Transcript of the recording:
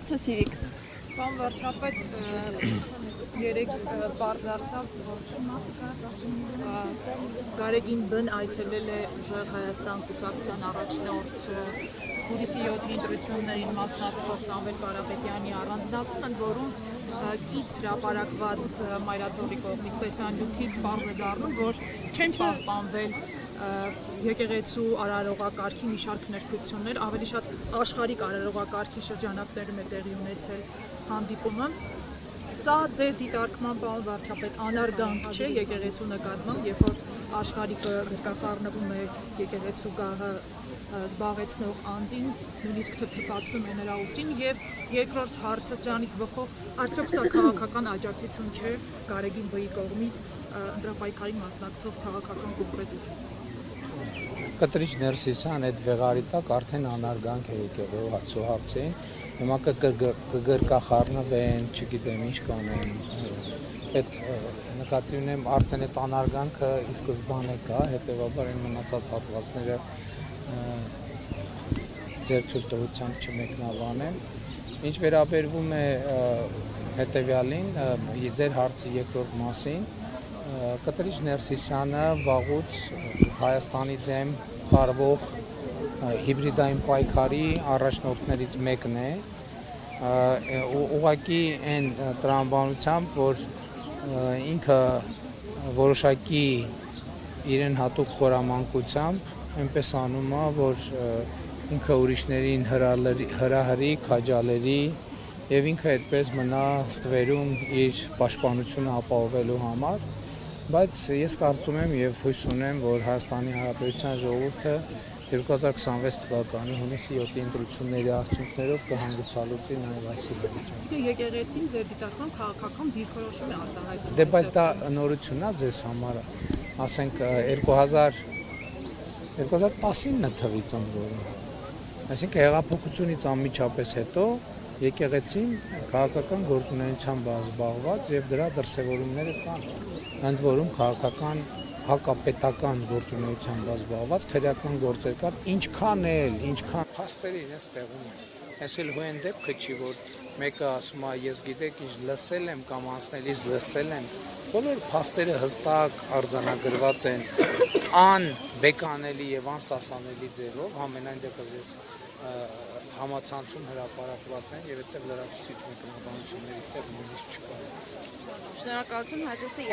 Հարցը սիրիկ։ Պարոն վարչապետ, երեք պարզ դարձավ, որ Գարեգին Բ-ն այցելել է ուժեղ Հայաստան կուսակցության առաջնորդ հուլիսի 7-ի ընտրություններին մասնակցող Սամվել Կարապետյանի առանձնատուն, ընդ որում կից հրապարակված Մայրաթորի կողմից տեսանյութից պարզ է դառնում, որ չեն պահպանվել եկեղեցու արարողակարգի մի շարք ներկայություններ, ավելի շատ աշխարհիկ արարողակարգի շրջանակներում է տեղի ունեցել հանդիպումը։ Սա ձեր դիտարկման, պարոն վարչապետ, անարգանք չէ եկեղեցու նկատմամբ, երբ որ աշխարհիկը գրկախառնվում է եկեղեցու գահը զբաղեցնող անձին, նույնիսկ թփթփացնում է նրա ուսին, եւ երկրորդ հարցը դրանից բխող, արդյոք սա քաղաքական աջակցություն չէ Գարեգին Բ-ի կողմից ընտրապայքարին մասնակցող քաղաքական կոնկրետություն։ Կտրիչ Ներսիսյան այդ վեղարի տակ արդեն անարգանք է եկեղեցու հարցին, հիմա կգրկախառնվեն, չգիտեմ ինչ կանեն, այդ նկատի ունեմ արդեն այդ անարգանքը ի սկզբանե կա, հետևաբար այն մնացած հատվածները ձեր թույլտվությամբ չմեկնաբանեմ։ Ինչ վերաբերվում է հետևյալին, ձեր հարցի երկրորդ մասին, Կտրիչ Ներսիսյանը վաղուց Հայաստանի դեմ տարվող հիբրիդային պայքարի առաջնորդներից մեկն է, ուղղակի այն տրամաբանությամբ, որ ինքը որոշակի իրեն հատուկ խորամանկությամբ այնպես անում է, որ ինքը ուրիշներին հրահրի, քաջալերի եւ ինքը այդպես մնա ստվերում իր պաշտպանությունը ապահովելու համար, բայց ես կարծում եմ եւ հույս ունեմ, որ Հայաստանի Հանրապետության ժողովուրդը 2026 թվականի հունիսի 7-ի ընտրությունների արդյունքներով կհանգուցալուծի նաեւ այս իրավիճակը։ Իսկ եկեղեցին ձեր դիտարկման քաղաքական դիրքորոշում է արտահայտում։ Դե բայց դա նորություն է ձեզ համար, ասենք 2019 թվականից ընդ այսինքն հեղափոխությունից անմիջապես հետո եկեղեցին քաղաքական գործունեությամբ զբաղված եւ դրա դրսեւորումները կան, ընդ որում քաղաքական հակապետական գործունեությամբ զբաղված քրեական գործեր կան, ինչքան փաստերի իրենց տեղում են։ Այս էլ հույն դեպքը չի, որ մեկը ասում է ես գիտեք ինչ լսել եմ կամ անցնելիս լսել եմ, բոլոր փաստերը հստակ արձանագրված են անբեկանելի եւ անսասանելի ձևով, ամենայն դեպս ես համացանցում հրապարակված են եւ այդտեղ լրացուցիչ մեկնաբանությունների տեղ նույնիսկ չկա։ Շնորհակալություն, հաջորդը